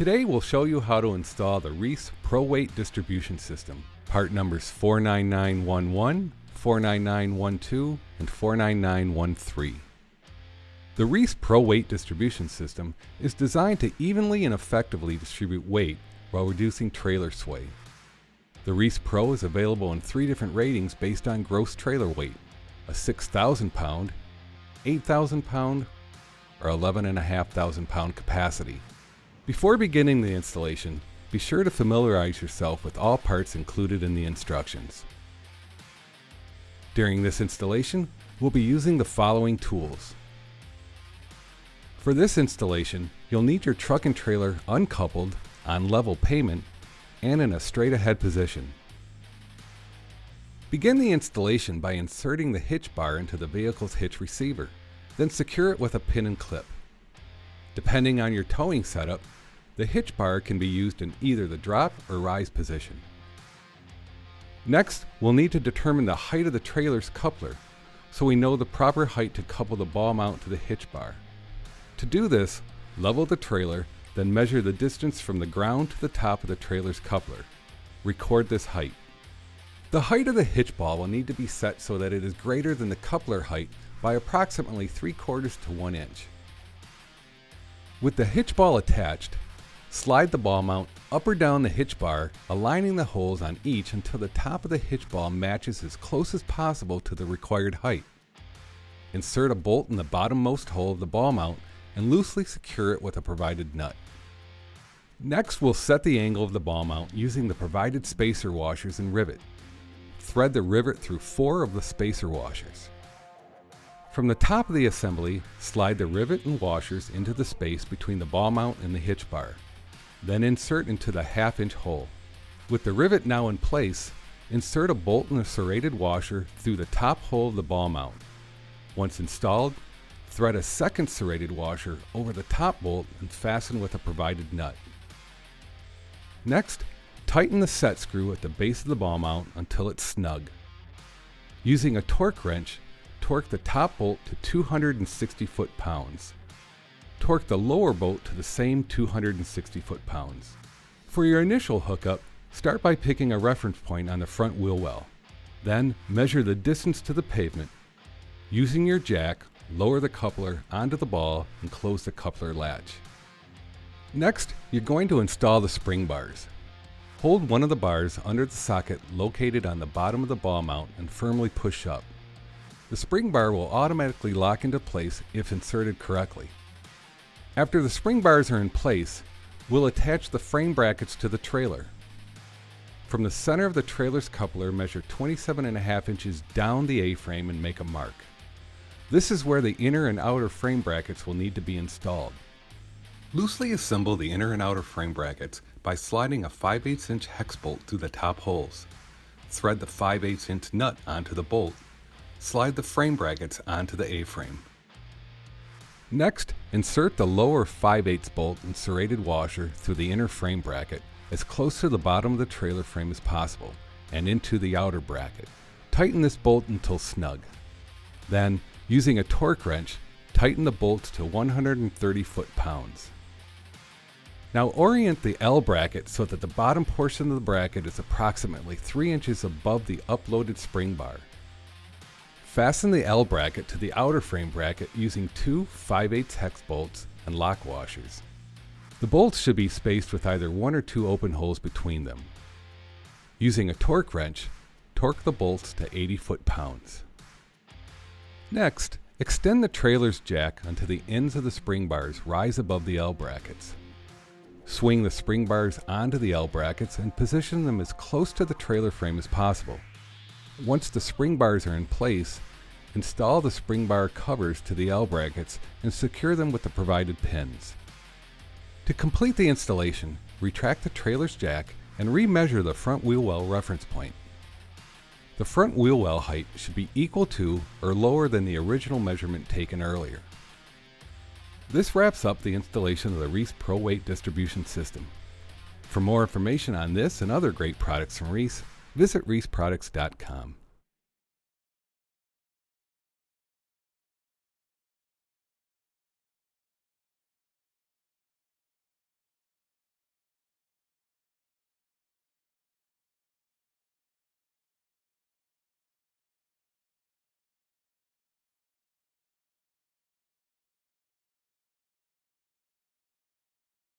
Today we'll show you how to install the REESE Pro Weight Distribution System, part numbers 49911, 49912, and 49913. The REESE Pro Weight Distribution System is designed to evenly and effectively distribute weight while reducing trailer sway. The REESE Pro is available in 3 different ratings based on gross trailer weight: a 6,000 pound, 8,000 pound, or 11,500 pound capacity. Before beginning the installation, be sure to familiarize yourself with all parts included in the instructions. During this installation, we'll be using the following tools. For this installation, you'll need your truck and trailer uncoupled, on level pavement, and in a straight ahead position. Begin the installation by inserting the hitch bar into the vehicle's hitch receiver, then secure it with a pin and clip. Depending on your towing setup, the hitch bar can be used in either the drop or rise position. Next, we'll need to determine the height of the trailer's coupler, so we know the proper height to couple the ball mount to the hitch bar. To do this, level the trailer, then measure the distance from the ground to the top of the trailer's coupler. Record this height. The height of the hitch ball will need to be set so that it is greater than the coupler height by approximately 3/4 to 1 inch. With the hitch ball attached, slide the ball mount up or down the hitch bar, aligning the holes on each until the top of the hitch ball matches as close as possible to the required height. Insert a bolt in the bottommost hole of the ball mount and loosely secure it with a provided nut. Next, we'll set the angle of the ball mount using the provided spacer washers and rivet. Thread the rivet through 4 of the spacer washers. From the top of the assembly, slide the rivet and washers into the space between the ball mount and the hitch bar. Then insert into the 1/2 inch hole. With the rivet now in place, insert a bolt and a serrated washer through the top hole of the ball mount. Once installed, thread a second serrated washer over the top bolt and fasten with a provided nut. Next, tighten the set screw at the base of the ball mount until it's snug. Using a torque wrench, torque the top bolt to 260 foot-pounds. Torque the lower bolt to the same 260 foot-pounds. For your initial hookup, start by picking a reference point on the front wheel well. Then measure the distance to the pavement. Using your jack, lower the coupler onto the ball and close the coupler latch. Next, you're going to install the spring bars. Hold one of the bars under the socket located on the bottom of the ball mount and firmly push up. The spring bar will automatically lock into place if inserted correctly. After the spring bars are in place, we'll attach the frame brackets to the trailer. From the center of the trailer's coupler, measure 27.5 inches down the A-frame and make a mark. This is where the inner and outer frame brackets will need to be installed. Loosely assemble the inner and outer frame brackets by sliding a 5/8 inch hex bolt through the top holes. Thread the 5/8 inch nut onto the bolt. Slide the frame brackets onto the A-frame. Next, insert the lower 5/8 bolt and serrated washer through the inner frame bracket as close to the bottom of the trailer frame as possible and into the outer bracket. Tighten this bolt until snug. Then, using a torque wrench, tighten the bolts to 130 foot-pounds. Now orient the L bracket so that the bottom portion of the bracket is approximately 3 inches above the uploaded spring bar. Fasten the L bracket to the outer frame bracket using 2 5/8 hex bolts and lock washers. The bolts should be spaced with either 1 or 2 open holes between them. Using a torque wrench, torque the bolts to 80 foot-pounds. Next, extend the trailer's jack until the ends of the spring bars rise above the L brackets. Swing the spring bars onto the L brackets and position them as close to the trailer frame as possible. Once the spring bars are in place, install the spring bar covers to the L brackets and secure them with the provided pins. To complete the installation, retract the trailer's jack and remeasure the front wheel well reference point. The front wheel well height should be equal to or lower than the original measurement taken earlier. This wraps up the installation of the REESE Pro Weight Distribution System. For more information on this and other great products from REESE, visit reeseproducts.com.